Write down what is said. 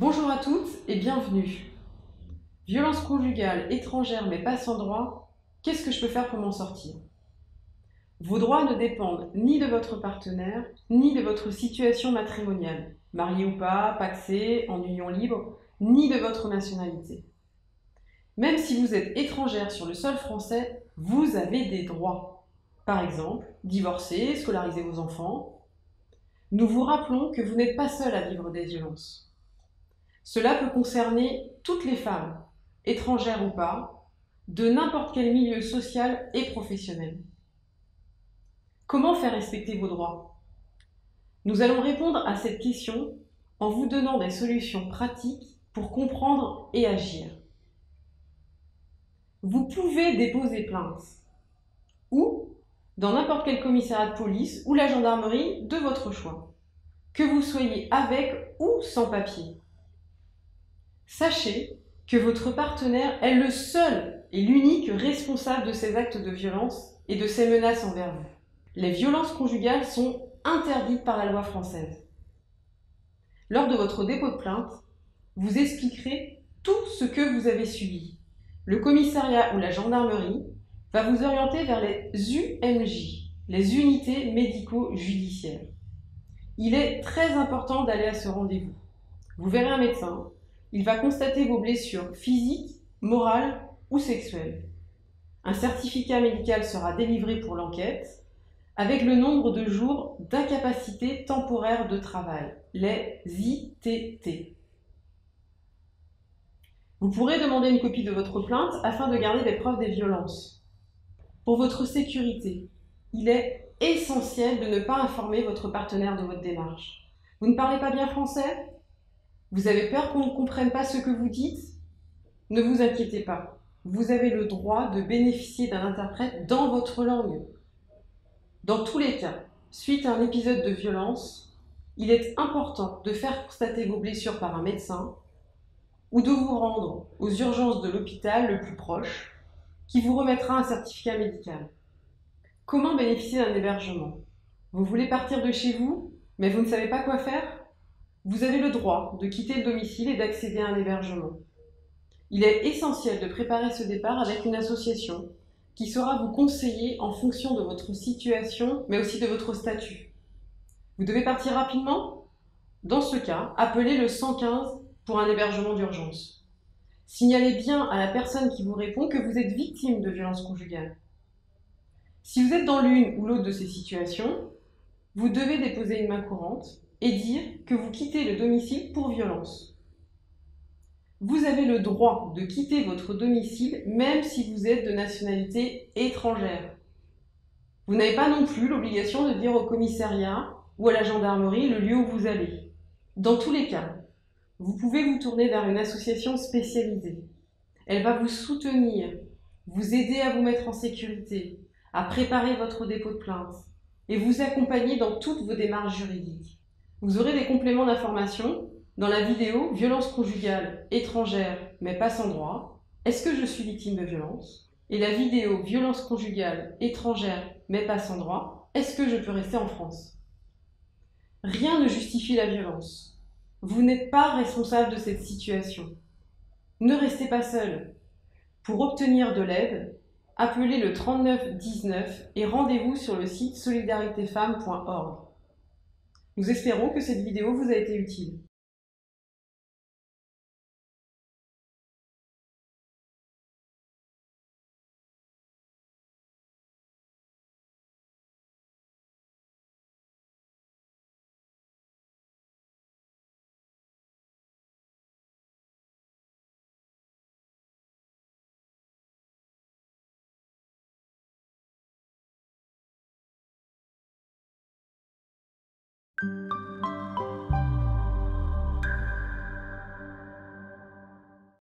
Bonjour à toutes et bienvenue. Violence conjugale, étrangère mais pas sans droit, qu'est-ce que je peux faire pour m'en sortir? Vos droits ne dépendent ni de votre partenaire, ni de votre situation matrimoniale, marié ou pas, pacsé, en union libre, ni de votre nationalité. Même si vous êtes étrangère sur le sol français, vous avez des droits. Par exemple, divorcer, scolariser vos enfants. Nous vous rappelons que vous n'êtes pas seul à vivre des violences. Cela peut concerner toutes les femmes, étrangères ou pas, de n'importe quel milieu social et professionnel. Comment faire respecter vos droits? Nous allons répondre à cette question en vous donnant des solutions pratiques pour comprendre et agir. Vous pouvez déposer plainte ou dans n'importe quel commissariat de police ou la gendarmerie de votre choix, que vous soyez avec ou sans papier. Sachez que votre partenaire est le seul et l'unique responsable de ces actes de violence et de ces menaces envers vous. Les violences conjugales sont interdites par la loi française. Lors de votre dépôt de plainte, vous expliquerez tout ce que vous avez subi. Le commissariat ou la gendarmerie va vous orienter vers les UMJ, les unités médico-judiciaires. Il est très important d'aller à ce rendez-vous. Vous verrez un médecin. Il va constater vos blessures physiques, morales ou sexuelles. Un certificat médical sera délivré pour l'enquête avec le nombre de jours d'incapacité temporaire de travail, les ITT. Vous pourrez demander une copie de votre plainte afin de garder des preuves des violences. Pour votre sécurité, il est essentiel de ne pas informer votre partenaire de votre démarche. Vous ne parlez pas bien français? Vous avez peur qu'on ne comprenne pas ce que vous dites? Ne vous inquiétez pas. Vous avez le droit de bénéficier d'un interprète dans votre langue. Dans tous les cas, suite à un épisode de violence, il est important de faire constater vos blessures par un médecin ou de vous rendre aux urgences de l'hôpital le plus proche qui vous remettra un certificat médical. Comment bénéficier d'un hébergement? Vous voulez partir de chez vous, mais vous ne savez pas quoi faire? Vous avez le droit de quitter le domicile et d'accéder à un hébergement. Il est essentiel de préparer ce départ avec une association qui saura vous conseiller en fonction de votre situation, mais aussi de votre statut. Vous devez partir rapidement? Dans ce cas, appelez le 115 pour un hébergement d'urgence. Signalez bien à la personne qui vous répond que vous êtes victime de violences conjugales. Si vous êtes dans l'une ou l'autre de ces situations, vous devez déposer une main courante et dire que vous quittez le domicile pour violence. Vous avez le droit de quitter votre domicile même si vous êtes de nationalité étrangère. Vous n'avez pas non plus l'obligation de dire au commissariat ou à la gendarmerie le lieu où vous allez. Dans tous les cas, vous pouvez vous tourner vers une association spécialisée. Elle va vous soutenir, vous aider à vous mettre en sécurité, à préparer votre dépôt de plainte et vous accompagner dans toutes vos démarches juridiques. Vous aurez des compléments d'information dans la vidéo Violence conjugale, étrangère mais pas sans droit. Est-ce que je suis victime de violence? Et la vidéo Violence conjugale, étrangère mais pas sans droit. Est-ce que je peux rester en France? Rien ne justifie la violence. Vous n'êtes pas responsable de cette situation. Ne restez pas seul. Pour obtenir de l'aide, appelez le 3919 et rendez-vous sur le site solidaritéfemmes.org. Nous espérons que cette vidéo vous a été utile.